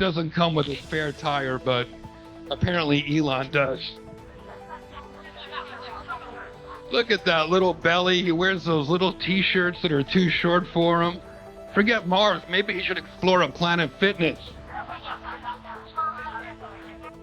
doesn't come with a spare tire, but apparently Elon does. Look at that little belly. He wears those little t-shirts that are too short for him. Forget Mars. Maybe he should explore a Planet Fitness.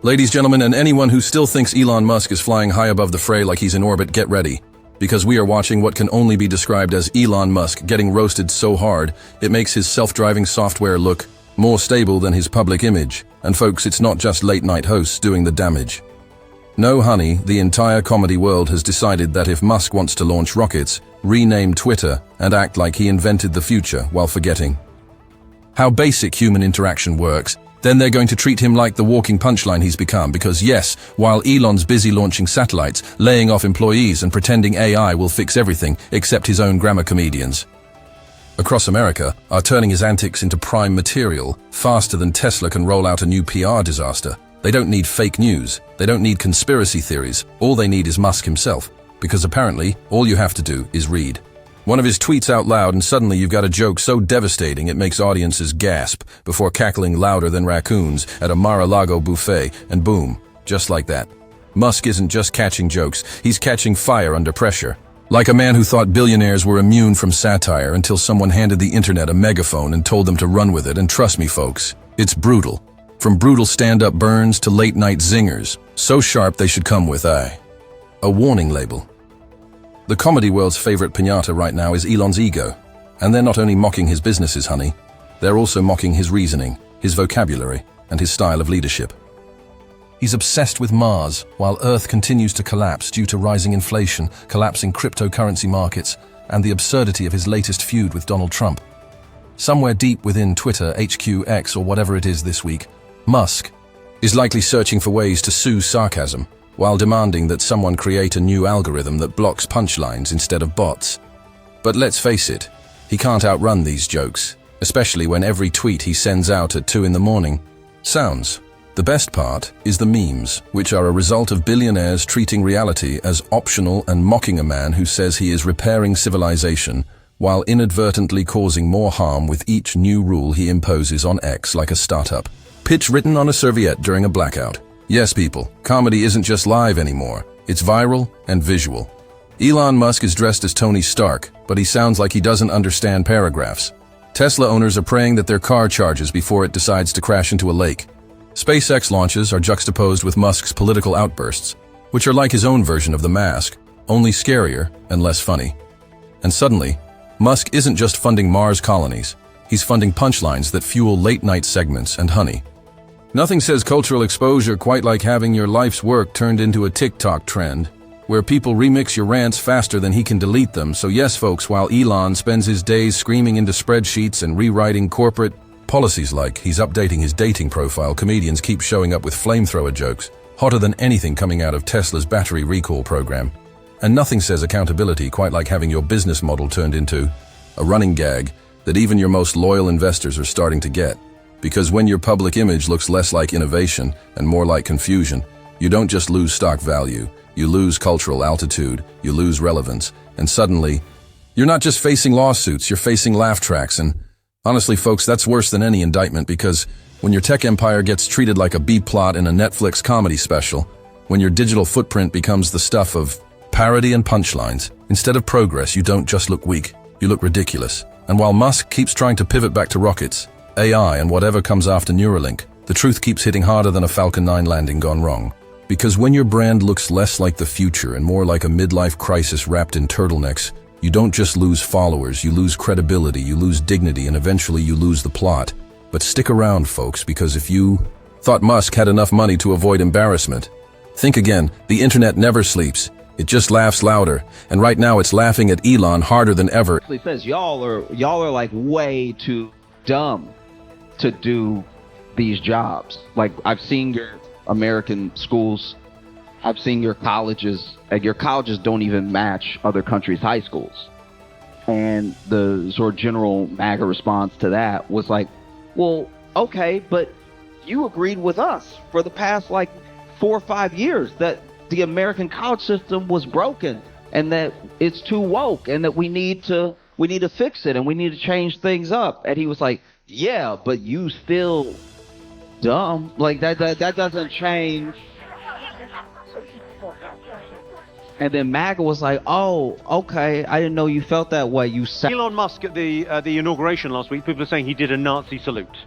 Ladies, gentlemen, and anyone who still thinks Elon Musk is flying high above the fray like he's in orbit, get ready. Because we are watching what can only be described as Elon Musk getting roasted so hard, it makes his self-driving software look more stable than his public image. And folks, it's not just late-night hosts doing the damage. No, honey, the entire comedy world has decided that if Musk wants to launch rockets, rename Twitter, and act like he invented the future while forgetting how basic human interaction works, then they're going to treat him like the walking punchline he's become because yes, while Elon's busy launching satellites, laying off employees and pretending AI will fix everything except his own grammar comedians across America are turning his antics into prime material faster than Tesla can roll out a new PR disaster. They don't need fake news. They don't need conspiracy theories. All they need is Musk himself, because apparently all you have to do is read one of his tweets out loud and suddenly you've got a joke so devastating it makes audiences gasp before cackling louder than raccoons at a Mar-a-Lago buffet, and boom, just like that. Musk isn't just catching jokes, he's catching fire under pressure. Like a man who thought billionaires were immune from satire until someone handed the internet a megaphone and told them to run with it, and trust me folks, it's brutal. From brutal stand-up burns to late-night zingers, so sharp they should come with a warning label. The comedy world's favorite piñata right now is Elon's ego. And they're not only mocking his businesses, honey, they're also mocking his reasoning, his vocabulary, and his style of leadership. He's obsessed with Mars, while Earth continues to collapse due to rising inflation, collapsing cryptocurrency markets, and the absurdity of his latest feud with Donald Trump. Somewhere deep within Twitter, HQX, or whatever it is this week, Musk is likely searching for ways to soothe sarcasm, while demanding that someone create a new algorithm that blocks punchlines instead of bots. But let's face it, he can't outrun these jokes, especially when every tweet he sends out at 2 in the morning sounds. The best part is the memes, which are a result of billionaires treating reality as optional and mocking a man who says he is repairing civilization, while inadvertently causing more harm with each new rule he imposes on X like a startup. Pitch written on a serviette during a blackout. Yes, people, comedy isn't just live anymore. It's viral and visual. Elon Musk is dressed as Tony Stark, but he sounds like he doesn't understand paragraphs. Tesla owners are praying that their car charges before it decides to crash into a lake. SpaceX launches are juxtaposed with Musk's political outbursts, which are like his own version of The Mask, only scarier and less funny. And suddenly, Musk isn't just funding Mars colonies. He's funding punchlines that fuel late-night segments and honey. Nothing says cultural exposure quite like having your life's work turned into a TikTok trend, where people remix your rants faster than he can delete them. So yes, folks, while Elon spends his days screaming into spreadsheets and rewriting corporate policies like he's updating his dating profile, comedians keep showing up with flamethrower jokes, hotter than anything coming out of Tesla's battery recall program. And nothing says accountability quite like having your business model turned into a running gag that even your most loyal investors are starting to get. Because when your public image looks less like innovation and more like confusion, you don't just lose stock value, you lose cultural altitude, you lose relevance, and suddenly, you're not just facing lawsuits, you're facing laugh tracks. And honestly, folks, that's worse than any indictment, because when your tech empire gets treated like a B-plot in a Netflix comedy special, when your digital footprint becomes the stuff of parody and punchlines, instead of progress, you don't just look weak, you look ridiculous. And while Musk keeps trying to pivot back to rockets, AI, and whatever comes after Neuralink, the truth keeps hitting harder than a Falcon 9 landing gone wrong. Because when your brand looks less like the future and more like a midlife crisis wrapped in turtlenecks, you don't just lose followers, you lose credibility, you lose dignity, and eventually you lose the plot. But stick around, folks, because if you thought Musk had enough money to avoid embarrassment, think again. The internet never sleeps. It just laughs louder, and right now it's laughing at Elon harder than ever. It says y'all are like way too dumb to do these jobs. Like, I've seen your American schools, I've seen your colleges, and your colleges don't even match other countries' high schools. And the sort of general MAGA response to that was like, well, okay, but you agreed with us for the past like 4 or 5 years that the American college system was broken and that it's too woke and that we need to fix it and we need to change things up. And he was like, yeah, but you still dumb. Like that doesn't change. And then MAGA was like, "Oh, okay, I didn't know you felt that way." Elon Musk at the inauguration last week, people are saying he did a Nazi salute.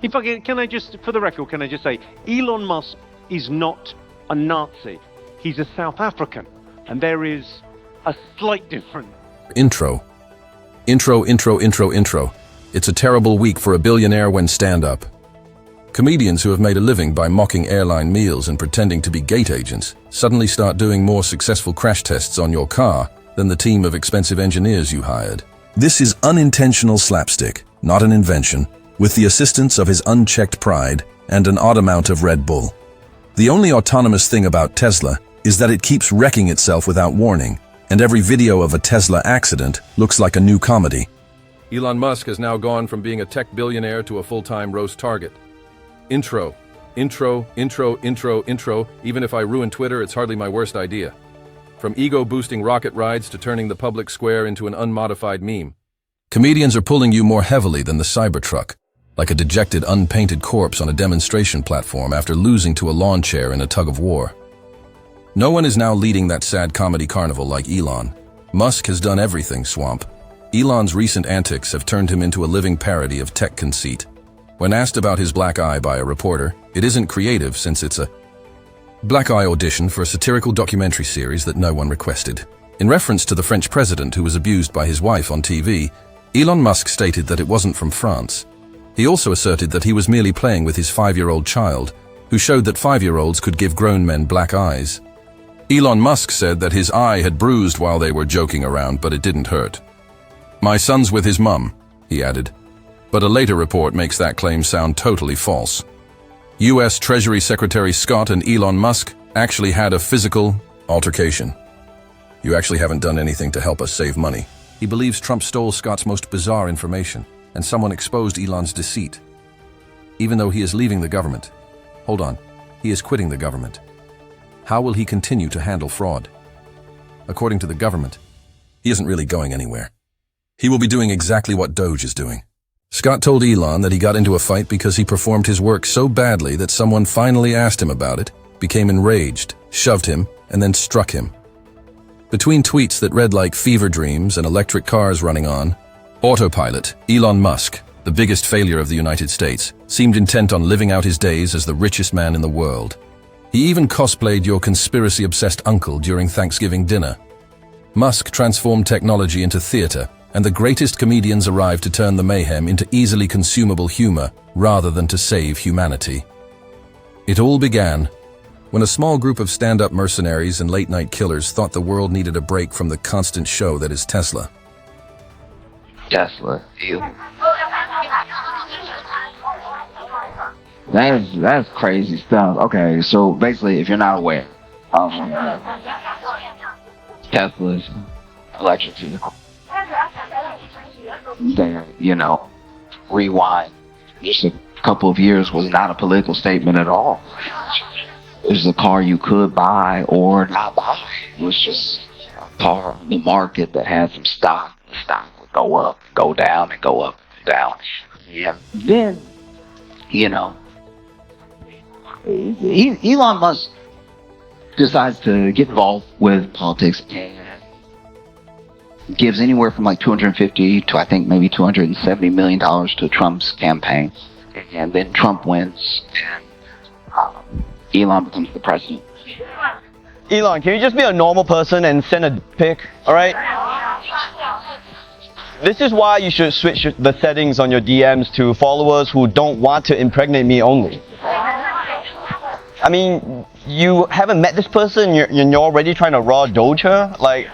He fucking, can I just, for the record, can I just say, Elon Musk is not a Nazi. He's a South African, and there is a slight difference. Intro. It's a terrible week for a billionaire when stand-up. Comedians who have made a living by mocking airline meals and pretending to be gate agents suddenly start doing more successful crash tests on your car than the team of expensive engineers you hired. This is unintentional slapstick, not an invention, with the assistance of his unchecked pride and an odd amount of Red Bull. The only autonomous thing about Tesla is that it keeps wrecking itself without warning, and every video of a Tesla accident looks like a new comedy. Elon Musk has now gone from being a tech billionaire to a full-time roast target. Intro. Even if I ruin Twitter, it's hardly my worst idea. From ego-boosting rocket rides to turning the public square into an unmodified meme. Comedians are pulling you more heavily than the Cybertruck, like a dejected, unpainted corpse on a demonstration platform after losing to a lawn chair in a tug-of-war. No one is now leading that sad comedy carnival like Elon. Musk has done everything, Swamp. Elon's recent antics have turned him into a living parody of tech conceit. When asked about his black eye by a reporter, it isn't creative since it's a black eye audition for a satirical documentary series that no one requested. In reference to the French president who was abused by his wife on TV, Elon Musk stated that it wasn't from France. He also asserted that he was merely playing with his 5-year-old child, who showed that 5-year-olds could give grown men black eyes. Elon Musk said that his eye had bruised while they were joking around, but it didn't hurt. "My son's with his mum," he added. But a later report makes that claim sound totally false. U.S. Treasury Secretary Scott and Elon Musk actually had a physical altercation. "You actually haven't done anything to help us save money." He believes Trump stole Scott's most bizarre information, and someone exposed Elon's deceit. Even though he is leaving the government. Hold on, he is quitting the government. How will he continue to handle fraud? According to the government, he isn't really going anywhere. He will be doing exactly what Doge is doing. Scott told Elon that he got into a fight because he performed his work so badly that someone finally asked him about it, became enraged, shoved him, and then struck him. Between tweets that read like fever dreams and electric cars running on autopilot, Elon Musk, the biggest failure of the United States, seemed intent on living out his days as the richest man in the world. He even cosplayed your conspiracy-obsessed uncle during Thanksgiving dinner. Musk transformed technology into theater, and the greatest comedians arrived to turn the mayhem into easily consumable humor rather than to save humanity. It all began when a small group of stand-up mercenaries and late-night killers thought the world needed a break from the constant show that is Tesla. Tesla. Ew. That's crazy stuff. Okay, so basically, if you're not aware, Tesla's electric vehicle. They, rewind just a couple of years was not a political statement at all. It was a car you could buy or not buy. It was just a car on the market that had some stock. The stock would go up, go down, and go up, and down. Yeah. Then, Elon Musk decides to get involved with politics and gives anywhere from like $250 to I think maybe $270 million to Trump's campaign. And then Trump wins and Elon becomes the president. Elon, can you just be a normal person and send a pic, alright? This is why you should switch the settings on your DMs to followers who don't want to impregnate me only. I mean, you haven't met this person, you're already trying to raw doge her? Like,